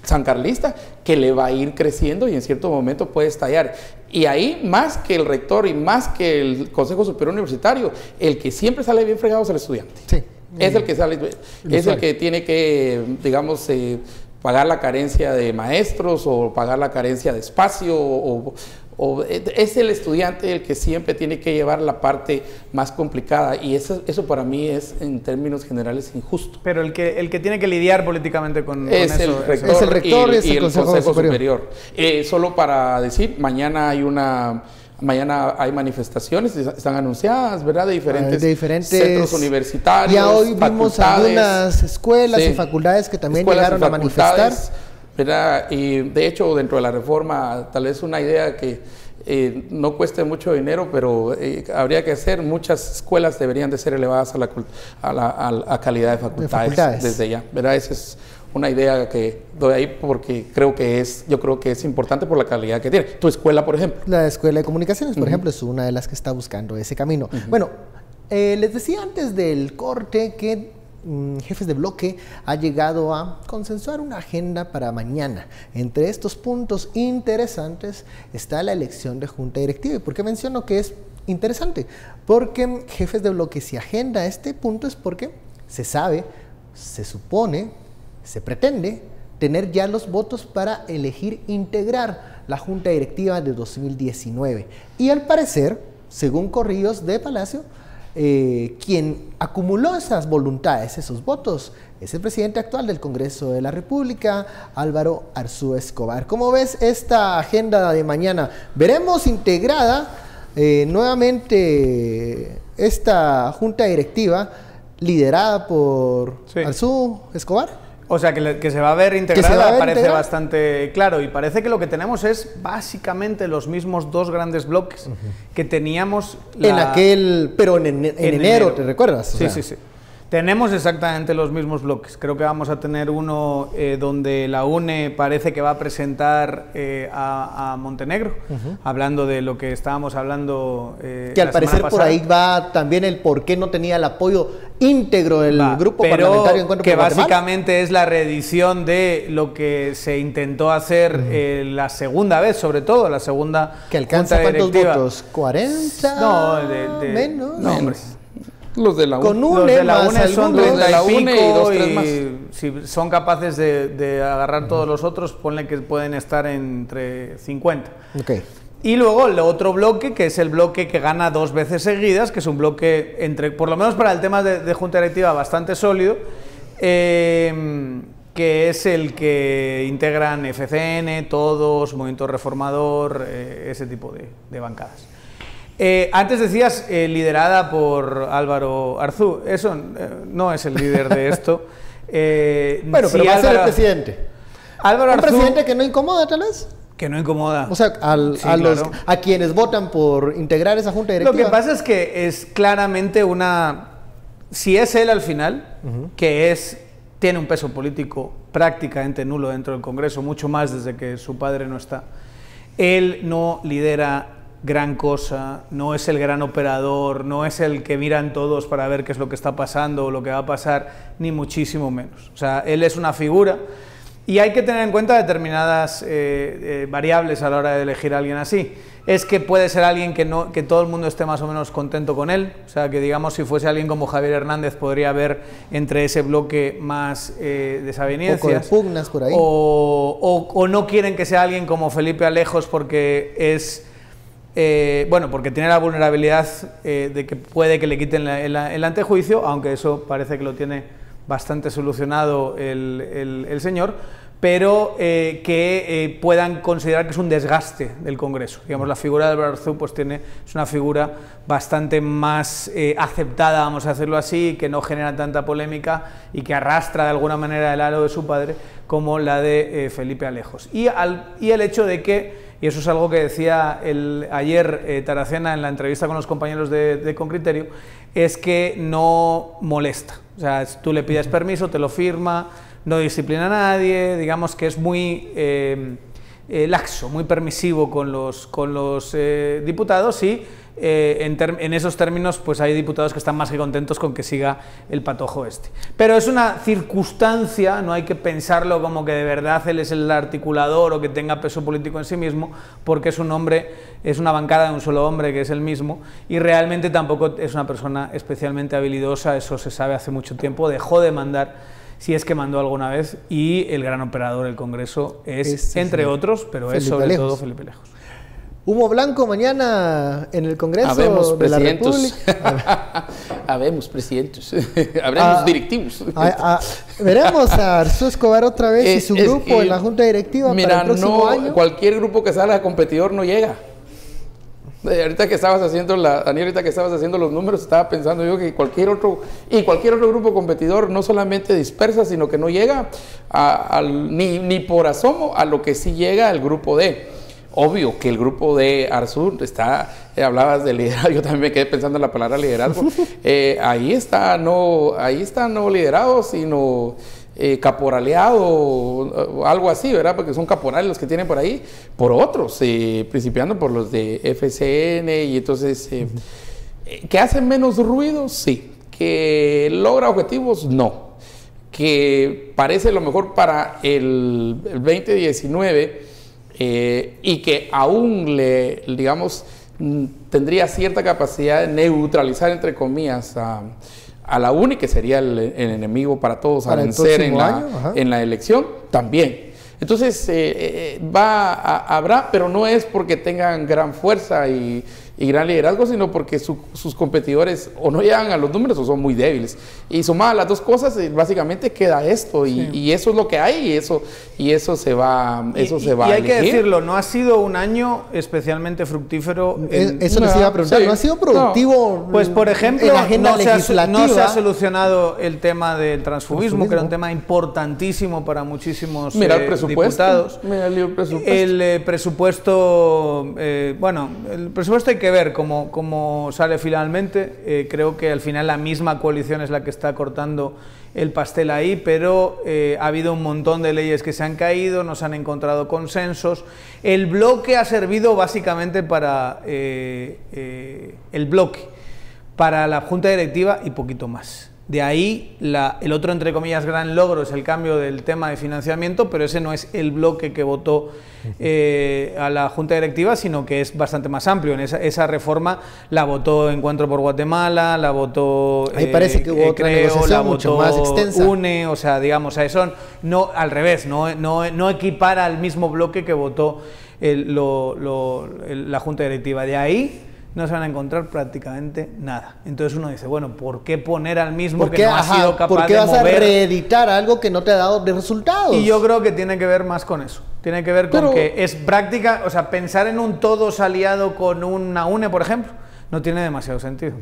sancarlista que le va a ir creciendo y en cierto momento puede estallar. Y ahí, más que el rector y más que el Consejo Superior Universitario, el que siempre sale bien fregado es el estudiante. Sí. Es el que sale, es el que tiene que, digamos, pagar la carencia de maestros o pagar la carencia de espacio, o es el estudiante el que siempre tiene que llevar la parte más complicada, y eso para mí es, en términos generales, injusto. Pero el que tiene que lidiar políticamente con eso es el rector y el Consejo Superior. Solo para decir, mañana hay manifestaciones, están anunciadas, ¿verdad? De diferentes centros universitarios. Ya hoy vimos algunas escuelas y facultades que también llegaron a manifestar, ¿verdad? Y de hecho, dentro de la reforma, tal vez una idea que no cueste mucho dinero, pero habría que hacer, muchas escuelas deberían de ser elevadas a calidad de facultades desde ya, ¿verdad? Esa es una idea que doy ahí porque yo creo que es importante por la calidad que tiene. Tu escuela, por ejemplo. La Escuela de Comunicaciones, por ejemplo, es una de las que está buscando ese camino. Bueno, les decía antes del corte que Jefes de Bloque ha llegado a consensuar una agenda para mañana. Entre estos puntos interesantes está la elección de Junta Directiva. ¿Y por qué menciono que es interesante? Porque Jefes de Bloque, si agenda este punto, es porque se sabe, se supone, se pretende tener ya los votos para elegir integrar la Junta Directiva de 2019. Y al parecer, según corrillos de Palacio, quien acumuló esas voluntades, esos votos, es el presidente actual del Congreso de la República, Álvaro Arzú Escobar. ¿Cómo ves esta agenda de mañana? ¿Veremos integrada nuevamente esta Junta Directiva liderada por Arzú Escobar? O sea, que se va a ver integrada, parece bastante claro, y parece que lo que tenemos es básicamente los mismos dos grandes bloques que teníamos pero en enero, ¿te recuerdas? Sí. Tenemos exactamente los mismos bloques. Creo que vamos a tener uno donde la UNE parece que va a presentar a Montenegro, hablando de lo que estábamos hablando que al parecer por ahí va también el por qué no tenía el apoyo íntegro del grupo parlamentario Encuentro por Guatemala. Que básicamente es la reedición de lo que se intentó hacer la segunda vez, sobre todo la segunda que alcanza ¿cuántos votos? ¿40? No, menos. No, hombre. Los de la UNE. Con UNE son 30 y pico, y 2, 3 más. Si son capaces de agarrar todos los otros, ponle que pueden estar entre 50. Okay. Y luego el otro bloque, que es el bloque que gana 2 veces seguidas, que es un bloque, por lo menos para el tema de Junta Directiva, bastante sólido, que es el que integran FCN, Todos, Movimiento Reformador, ese tipo de bancadas. Antes decías liderada por Álvaro Arzú. Eso no es el líder de esto. Bueno, pero va a ser el presidente. Álvaro Arzú, ¿un presidente que no incomoda, tal vez? Que no incomoda. O sea, a quienes votan por integrar esa Junta Directiva. Lo que pasa es que es claramente si es él al final, tiene un peso político prácticamente nulo dentro del Congreso, mucho más desde que su padre no está. Él no lidera gran cosa, no es el gran operador, no es el que miran todos para ver qué es lo que está pasando o lo que va a pasar, ni muchísimo menos. O sea, él es una figura y hay que tener en cuenta determinadas variables a la hora de elegir a alguien así. Es que puede ser alguien que todo el mundo esté más o menos contento con él, o sea, que digamos si fuese alguien como Javier Hernández podría haber entre ese bloque más desavenencias. Un poco de pugnas por ahí. O no quieren que sea alguien como Felipe Alejos porque es... porque tiene la vulnerabilidad de que puede que le quiten el antejuicio, aunque eso parece que lo tiene bastante solucionado el señor, pero que puedan considerar que es un desgaste del Congreso. Digamos, la figura de Álvaro Arzú pues es una figura bastante más aceptada, vamos a decirlo así, que no genera tanta polémica y que arrastra de alguna manera el halo de su padre como la de Felipe Alejos. Y el hecho de que, y eso es algo que decía ayer Taracena en la entrevista con los compañeros de Con Criterio, es que no molesta. O sea, tú le pides permiso, te lo firma, no disciplina a nadie, digamos que es muy laxo, muy permisivo con los diputados y en esos términos pues hay diputados que están más que contentos con que siga el patojo este. Pero es una circunstancia, no hay que pensarlo como que de verdad él es el articulador o que tenga peso político en sí mismo, porque es una bancada de un solo hombre que es el mismo y realmente tampoco es una persona especialmente habilidosa, eso se sabe hace mucho tiempo, dejó de mandar, si es que mandó alguna vez, y el gran operador del Congreso es entre otros, pero Felipe es sobre todo Felipe Alejos. Humo blanco mañana en el Congreso de la República. Habemos presidentes, habremos directivos. Veremos a Arzú Escobar otra vez y su grupo en la Junta Directiva para el próximo año. Cualquier grupo que salga competidor no llega. Ahorita que estabas haciendo los números, estaba pensando yo que cualquier otro grupo competidor no solamente dispersa, sino que no llega ni por asomo a lo que sí llega el grupo D. obvio que el grupo de Arsur hablabas de liderazgo, yo también me quedé pensando en la palabra liderazgo, ahí está no liderado, sino caporaleado o algo así, ¿verdad? Porque son caporales los que tienen por ahí, por otros, principiando por los de FCN, y entonces, ¿que hacen menos ruido? Sí. ¿Que logra objetivos? No. Que parece lo mejor para el 2019 y que aún digamos, tendría cierta capacidad de neutralizar, entre comillas, a la UNE, que sería el enemigo para todos a vencer en la elección, también. Entonces, habrá, pero no es porque tengan gran fuerza y gran liderazgo, sino porque sus competidores o no llegan a los números o son muy débiles. Y sumadas las dos cosas, básicamente queda esto, y eso es lo que hay, y eso se va a hay que decirlo, no ha sido un año especialmente fructífero. Eso les iba a preguntar, ¿no ha sido productivo? No. Pues, por ejemplo, en la agenda legislativa, no se ha solucionado el tema del transfugismo, que era un tema importantísimo para muchísimos diputados. El presupuesto, el presupuesto hay que ver cómo sale finalmente. Creo que al final la misma coalición es la que está cortando el pastel ahí, pero ha habido un montón de leyes que se han caído, no se han encontrado consensos. El bloque ha servido básicamente para para la Junta Directiva y poquito más. De ahí el otro, entre comillas, gran logro es el cambio del tema de financiamiento, pero ese no es el bloque que votó a la Junta Directiva, sino que es bastante más amplio. En esa reforma la votó Encuentro por Guatemala, la votó ahí parece que hubo otra negociación mucho más extensa. UNE, o sea, digamos, a eso no, al revés, no equipara al mismo bloque que votó la Junta Directiva. De ahí no se van a encontrar prácticamente nada. Entonces uno dice, bueno, ¿por qué poner al mismo que no ha sido capaz de mover? ¿Por qué vas a reeditar algo que no te ha dado de resultados? Y yo creo que tiene que ver más con eso. Tiene que ver con que es práctica, o sea, pensar en un todos aliado con una UNE, por ejemplo, no tiene demasiado sentido.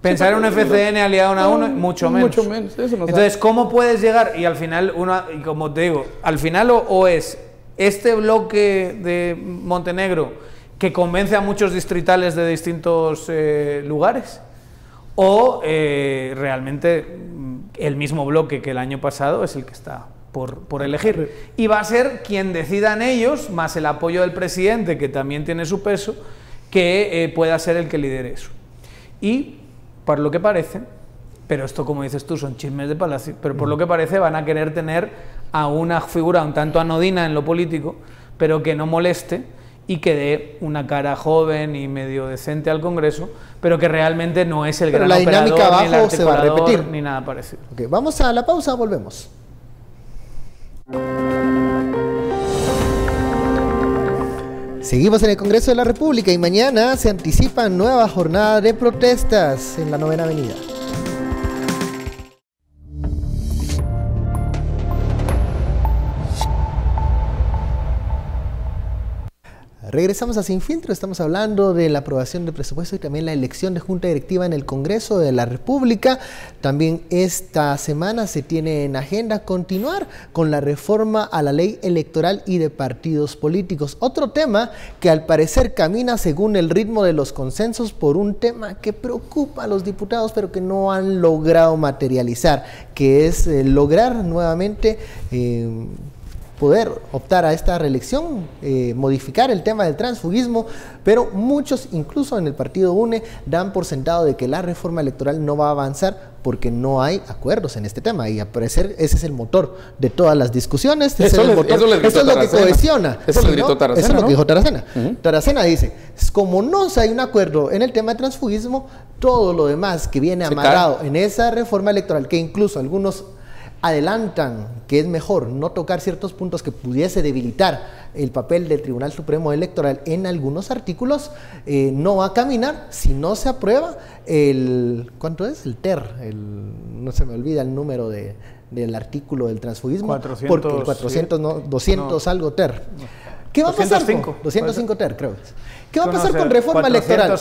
Pensar en un FCN aliado a una UNE, mucho menos. Mucho menos. Eso no. Entonces, ¿cómo puedes llegar? Y al final, y como te digo, al final o es este bloque de Montenegro que convence a muchos distritales de distintos lugares, o realmente el mismo bloque que el año pasado es el que está por elegir. Y va a ser quien decidan ellos, más el apoyo del presidente, que también tiene su peso, que pueda ser el que lidere eso. Y, por lo que parece, pero esto, como dices tú, son chismes de palacio, pero por lo que parece van a querer tener a una figura un tanto anodina en lo político, pero que no moleste, y que dé una cara joven y medio decente al Congreso, pero que realmente no es el gran operador, ni el articulador, ni nada parecido. Okay, vamos a la pausa, volvemos. Seguimos en el Congreso de la República y mañana se anticipa nueva jornada de protestas en la 9ª Avenida. Regresamos a Sin Filtro, estamos hablando de la aprobación del presupuesto y también la elección de Junta Directiva en el Congreso de la República. También esta semana se tiene en agenda continuar con la reforma a la ley electoral y de partidos políticos. Otro tema que al parecer camina según el ritmo de los consensos por un tema que preocupa a los diputados pero que no han logrado materializar, que es lograr nuevamente poder optar a esta reelección, modificar el tema del transfugismo, pero muchos, incluso en el partido UNE, dan por sentado de que la reforma electoral no va a avanzar porque no hay acuerdos en este tema, y al parecer ese es el motor de todas las discusiones, eso es lo que cohesiona. Eso le gritó Taracena, eso es lo que dijo Taracena. Taracena dice, como no hay un acuerdo en el tema de transfugismo, todo lo demás que viene amarrado en esa reforma electoral, que incluso algunos adelantan que es mejor no tocar ciertos puntos que pudiese debilitar el papel del Tribunal Supremo Electoral en algunos artículos, no va a caminar si no se aprueba ¿cuánto es? El TER, no se me olvida el número del artículo del transfugismo, 400, porque el 400, no, 200 no, algo TER. ¿Qué va a pasar 205 TER, creo. ¿Qué va a pasar con reforma electoral?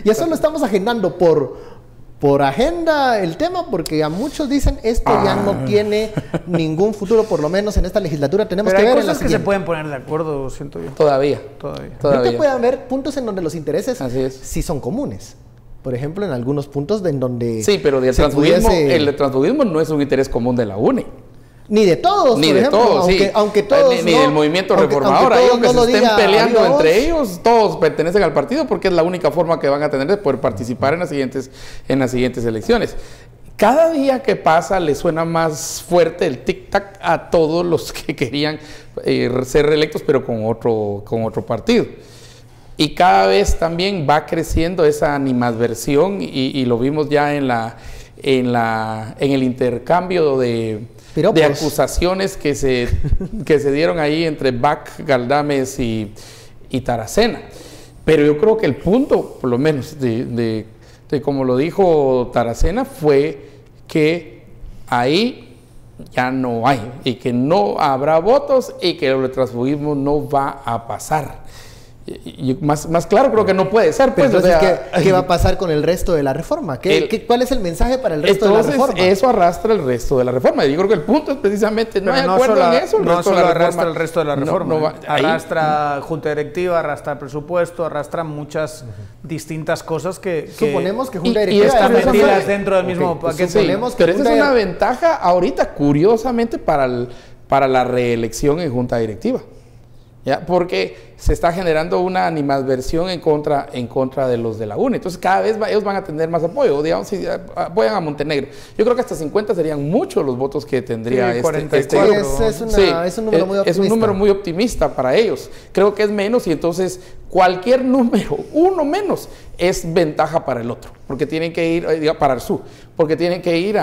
Ya solo estamos agendando por por agenda el tema, porque a muchos dicen esto ya no tiene ningún futuro, por lo menos en esta legislatura. Tenemos Pero que hay ver en la cosas que se siguiente. pueden poner de acuerdo, siento yo. Todavía. Creo que puede haber puntos en donde los intereses Así es. sí son comunes. Por ejemplo, en algunos puntos en donde... Sí, pero el transfugismo no es un interés común de la UNE. Ni de todos, Ni por de ejemplo, todos, sí. aunque todos ni no, del movimiento reformador. aunque Ellos que no se estén diga peleando adiós. entre ellos, todos pertenecen al partido porque es la única forma que van a tener de poder participar en las siguientes elecciones. Cada día que pasa le suena más fuerte el tic-tac a todos los que querían ser reelectos, pero con otro partido. Y cada vez también va creciendo esa animadversión y lo vimos ya en el intercambio de acusaciones que se dieron ahí entre Bach, Galdames y Taracena. Pero yo creo que el punto, por lo menos de como lo dijo Taracena, fue que ahí ya no hay y que no habrá votos y que el transfugismo no va a pasar. Y más claro creo que no puede ser. Pues, pero entonces, ¿qué va a pasar con el resto de la reforma? ¿Cuál es el mensaje para el resto de la reforma? Eso arrastra el resto de la reforma. Yo creo que el punto es precisamente no hay acuerdo en eso. No solo arrastra el resto de la reforma. Arrastra junta directiva, arrastra presupuesto, arrastra muchas distintas cosas que suponemos que junta directiva están metidas dentro del mismo paquete. Sí, pero esa es una ventaja ahorita, curiosamente, para la reelección en junta directiva. ¿Ya? Porque se está generando una animadversión en contra de los de la UNE. Entonces cada vez ellos van a tener más apoyo. Digamos, si apoyan a Montenegro, yo creo que hasta 50 serían muchos los votos que tendría es un número muy optimista. Es un número muy optimista para ellos. Creo que es menos y entonces cualquier número, uno menos, es ventaja para el otro. Porque tienen que ir, para el sur, porque tienen que ir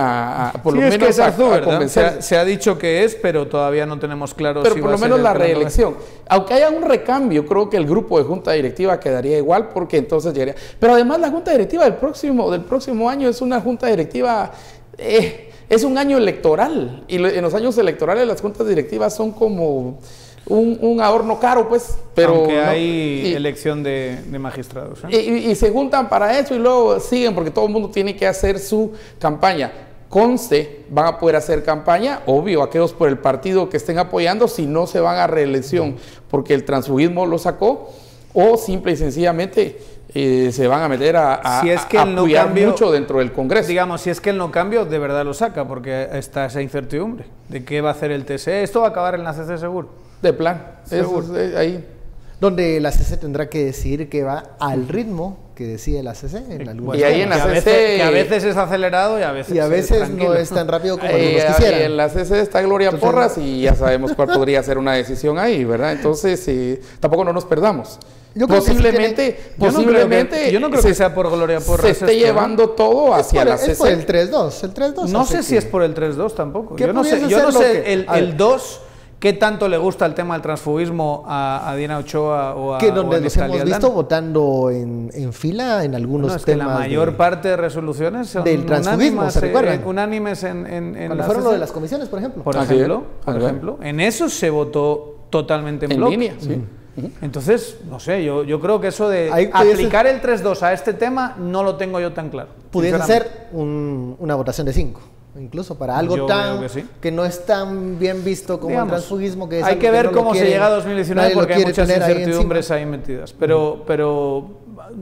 por lo menos a convencer. Se ha dicho que es, pero todavía no tenemos claro pero si por va lo a ser menos la el pleno. reelección. Aunque haya un recambio, creo que el grupo de junta directiva quedaría igual, porque entonces llegaría. Pero además la junta directiva del próximo año es una junta directiva, es un año electoral, y en los años electorales las juntas directivas son como un ahorno caro, pues. Pero aunque hay elección de magistrados. Y se juntan para eso y luego siguen, porque todo el mundo tiene que hacer su campaña. Conste, van a poder hacer campaña, obvio, aquellos por el partido que estén apoyando, si no se van a reelección porque el transfugismo lo sacó, o simple y sencillamente se van a meter a apoyar mucho dentro del Congreso. Digamos, si es que el no cambio de verdad lo saca, porque está esa incertidumbre de qué va a hacer el TSE. Esto va a acabar en la CC seguro. De plan, seguro. Ahí. Donde la CC tendrá que decidir que va al ritmo que decide la CC en algún y ahí en la CC que a veces es acelerado y a veces no es tan rápido como algunos quisieran. En la CC está Gloria Porras y ya sabemos cuál podría ser una decisión ahí, ¿verdad? Entonces tampoco no nos perdamos. Posiblemente yo no creo que sea por Gloria Porras. Se esté llevando todo hacia la CC. Es por el 3-2. No sé si es por el 3-2 tampoco. Yo no sé el 2... ¿Qué tanto le gusta el tema del transfugismo a Dina Ochoa o a que donde nos hemos visto votando en fila en algunos temas. Que la mayor parte de resoluciones son del transfugismo, ¿se recuerdan? Unánimes en cuando fueron lo de las comisiones, por ejemplo. Por ejemplo, en eso se votó totalmente en bloque. Línea, sí. Entonces, no sé, yo creo que eso de aplicar el 3-2 a este tema no lo tengo yo tan claro. Pudiese ser una votación de 5. Incluso para algo que no es tan bien visto como el transfugismo. Que es hay que ver cómo se llega a 2019 porque hay muchas incertidumbres ahí metidas. Pero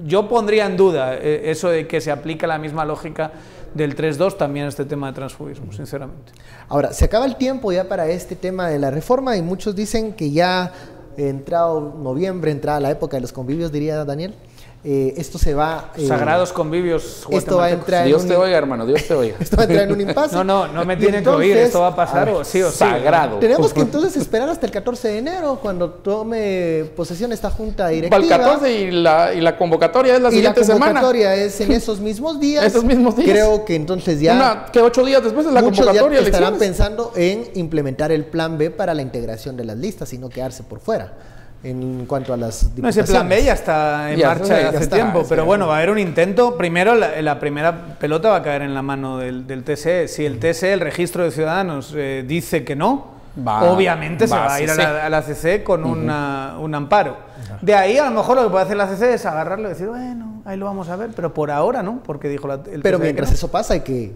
yo pondría en duda eso de que se aplica la misma lógica del 3-2 también a este tema de transfugismo, sinceramente. Ahora, se acaba el tiempo ya para este tema de la reforma y muchos dicen que ya entrado noviembre, entrada la época de los convivios, diría Daniel. Esto se va... Sagrados convivios. Esto va a entrar Dios te oiga, hermano, Dios te oiga. Esto va a entrar en un impasse. No me tienen que oír, esto va a pasar sí o sí. Sagrado. Tenemos que entonces esperar hasta el 14 de enero, cuando tome posesión esta junta directiva. Para el 14 y la convocatoria es la siguiente semana. La convocatoria es en esos mismos días. Esos mismos días. Creo que entonces ya... que 8 días después de la convocatoria. Muchos ya estarán pensando en implementar el plan B para la integración de las listas y no quedarse por fuera. En cuanto a las diputaciones. Ese plan B ya está en marcha hace tiempo, pero bueno, va a haber un intento. Primero, la primera pelota va a caer en la mano del TSE. Si el TSE, el registro de ciudadanos, dice que no, obviamente se va a ir a la CC con un amparo. De ahí, a lo mejor, lo que puede hacer la CC es agarrarlo y decir, bueno, ahí lo vamos a ver, pero por ahora no, porque dijo Pero mientras eso pasa hay que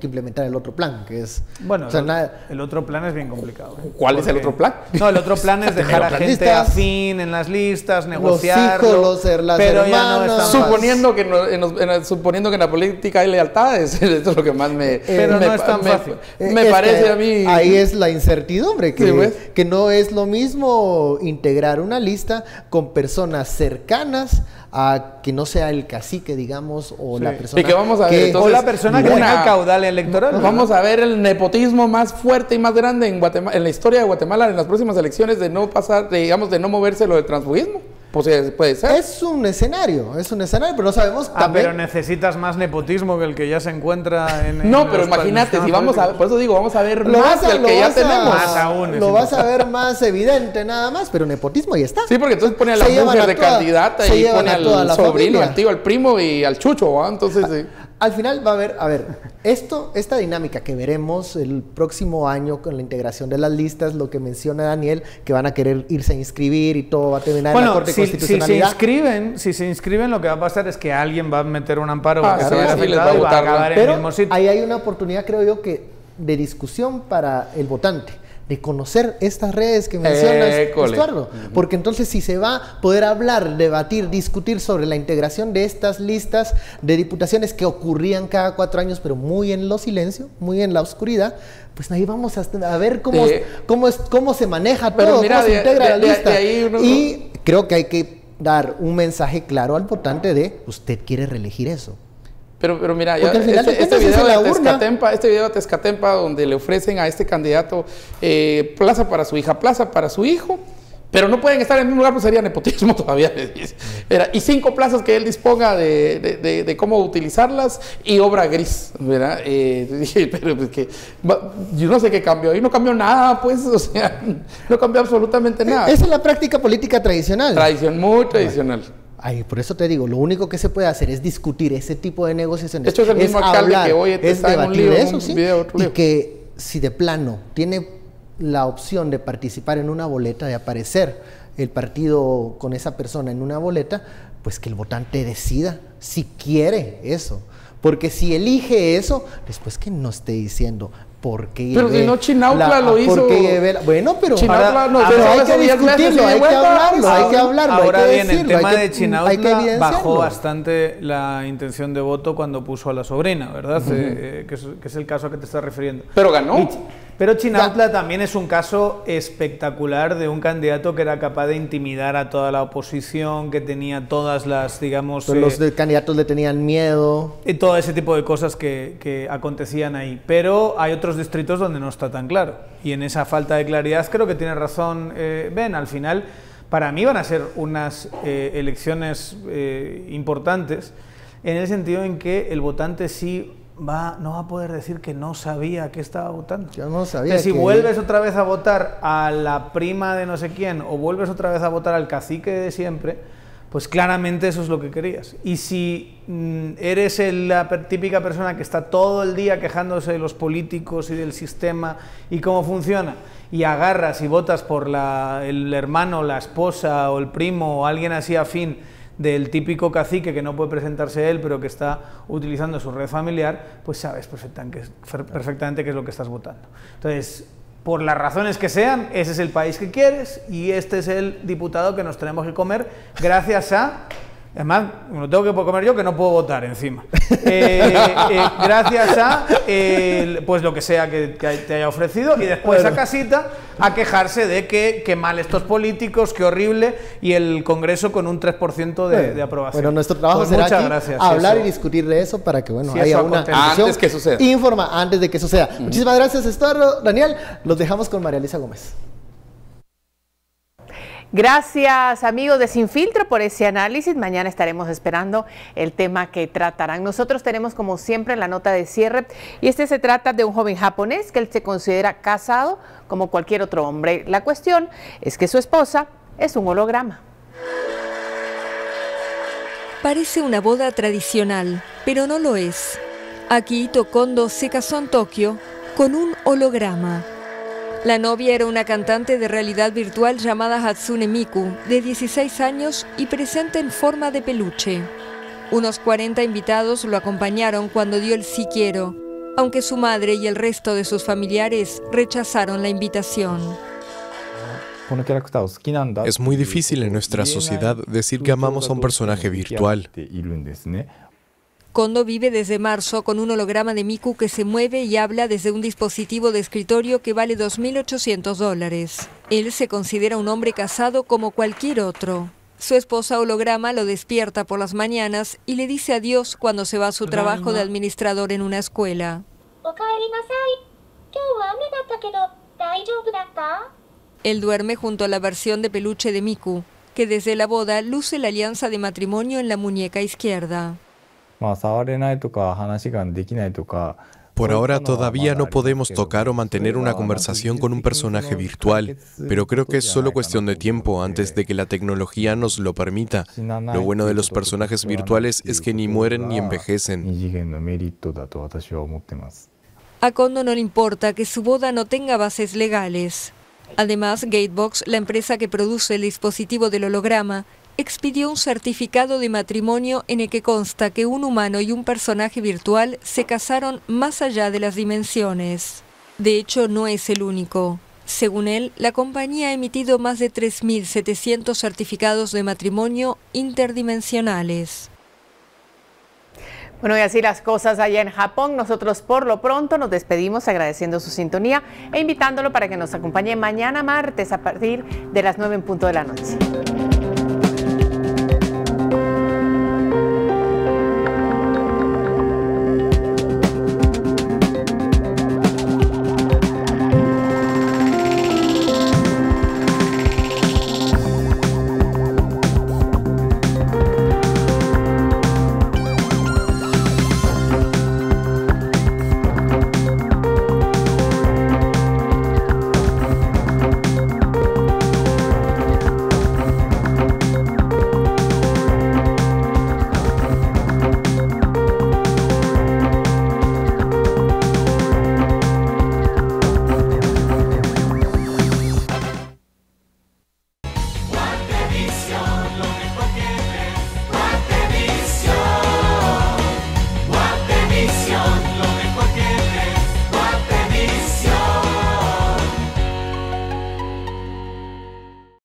implementar el otro plan, que es... Bueno, el otro plan es bien complicado. ¿Cuál es el otro plan? No, el otro plan es dejar a gente afín en las listas, negociarlo, los hijos, las pero hermanas, ya no suponiendo que en la política hay lealtades, esto es lo que más me parece a mí. Ahí es la incertidumbre, que no es lo mismo integrar una lista con personas cercanas a que no sea el cacique, digamos, o la persona y que vamos a ver, entonces, o la persona que tenga caudal electoral. Vamos a ver el nepotismo más fuerte y más grande en Guatemala, en la historia de Guatemala, en las próximas elecciones, de no pasar, de no moverse lo del transfugismo. Pues puede ser. Es un escenario, pero no sabemos también. Pero necesitas más nepotismo que el que ya se encuentra en... No, pero imagínate, si vamos a ver, por eso digo, vamos a ver más del que ya tenemos. Más aún. Lo vas a ver más evidente nada más, pero nepotismo ya está. Sí, porque entonces pone a la mujer de candidata y pone al sobrino, al tío, al primo y al chucho, ¿va? Entonces... Al final va a haber, esta dinámica que veremos el próximo año con la integración de las listas, lo que menciona Daniel, que van a querer irse a inscribir y todo va a terminar en la Corte de Constitucionalidad. Si se inscriben, lo que va a pasar es que alguien va a meter un amparo que se va afectado y va a acabar en el mismo sitio. Ahí hay una oportunidad, creo yo, de discusión para el votante, de conocer estas redes que mencionas, Estuardo, porque entonces si se va a poder hablar, debatir, discutir sobre la integración de estas listas de diputaciones que ocurrían cada 4 años, pero muy en lo silencio, muy en la oscuridad, pues ahí vamos a ver cómo se maneja todo, cómo se integra la lista. Y creo que hay que dar un mensaje claro al votante de, usted quiere reelegir eso. Pero mira, ya, este video de Tezcatempa, donde le ofrecen a este candidato plaza para su hija, plaza para su hijo, pero no pueden estar en el mismo lugar, pues sería nepotismo todavía. Y 5 plazas que él disponga de cómo utilizarlas y obra gris, ¿verdad? Dije, pero pues que yo no sé qué cambió, y no cambió nada, pues, o sea, no cambió absolutamente nada. Esa es la práctica política tradicional. Muy tradicional. Ay, por eso te digo, lo único que se puede hacer es discutir ese tipo de negociaciones. De hecho, es el mismo alcalde que hoy está en un libro, y que si de plano tiene la opción de participar en una boleta, de aparecer el partido con esa persona en una boleta, pues que el votante decida si quiere eso. Porque si elige eso, después que no esté diciendo por qué. Pero si no, Chinautla lo hizo. Bueno, pero Chinautla hay que discutirlo, hay que hablarlo. Ahora bien, el tema de Chinautla bajó bastante la intención de voto cuando puso a la sobrina, ¿verdad? Que es el caso a que te estás refiriendo. Pero ganó. Pero Chinautla también es un caso espectacular de un candidato que era capaz de intimidar a toda la oposición, que tenía todas las, digamos... Pero los candidatos le tenían miedo. Y todo ese tipo de cosas que acontecían ahí. Pero hay otros distritos donde no está tan claro. Y en esa falta de claridad creo que tiene razón Ben. Al final, para mí van a ser unas elecciones importantes, en el sentido en que el votante sí... no va a poder decir que no sabía que estaba votando. Yo no sabía. Que si vuelves otra vez a votar a la prima de no sé quién o vuelves otra vez a votar al cacique de siempre, pues claramente eso es lo que querías. Y si eres la típica persona que está todo el día quejándose de los políticos y del sistema y cómo funciona, y agarras y votas por el hermano, la esposa o el primo o alguien así afín del típico cacique que no puede presentarse él, pero que está utilizando su red familiar, pues sabes perfectamente qué es lo que estás votando. Entonces, por las razones que sean, ese es el país que quieres y este es el diputado que nos tenemos que comer gracias a... Además, me lo tengo que comer yo, que no puedo votar encima. Gracias a pues lo que sea que te haya ofrecido, y después a casita a quejarse de que mal estos políticos, que horrible, y el Congreso con un 3% de aprobación. Bueno, nuestro trabajo será aquí hablar y discutir de eso para que haya una antes que suceda. Antes de que suceda. Muchísimas gracias, Estuardo. Daniel, los dejamos con María Elisa Gómez. Gracias, amigos de Sin Filtro, por ese análisis. Mañana estaremos esperando el tema que tratarán. Nosotros tenemos, como siempre, la nota de cierre, y se trata de un joven japonés que él se considera casado como cualquier otro hombre. La cuestión es que su esposa es un holograma. Parece una boda tradicional, pero no lo es. Akihito Kondo se casó en Tokio con un holograma. La novia era una cantante de realidad virtual llamada Hatsune Miku, de 16 años y presente en forma de peluche. Unos 40 invitados lo acompañaron cuando dio el sí quiero, aunque su madre y el resto de sus familiares rechazaron la invitación. Es muy difícil en nuestra sociedad decir que amamos a un personaje virtual. Kondo vive desde marzo con un holograma de Miku que se mueve y habla desde un dispositivo de escritorio que vale $2.800. Él se considera un hombre casado como cualquier otro. Su esposa holograma lo despierta por las mañanas y le dice adiós cuando se va a su trabajo de administrador en una escuela. Él duerme junto a la versión de peluche de Miku, que desde la boda luce la alianza de matrimonio en la muñeca izquierda. Por ahora todavía no podemos tocar o mantener una conversación con un personaje virtual, pero creo que es solo cuestión de tiempo antes de que la tecnología nos lo permita. Lo bueno de los personajes virtuales es que ni mueren ni envejecen. A Kondo no le importa que su boda no tenga bases legales. Además, Gatebox, la empresa que produce el dispositivo del holograma, expidió un certificado de matrimonio en el que consta que un humano y un personaje virtual se casaron más allá de las dimensiones. De hecho, no es el único. Según él, la compañía ha emitido más de 3.700 certificados de matrimonio interdimensionales. Bueno, y así las cosas allá en Japón. Nosotros por lo pronto nos despedimos agradeciendo su sintonía e invitándolo para que nos acompañe mañana martes a partir de las 9 en punto de la noche.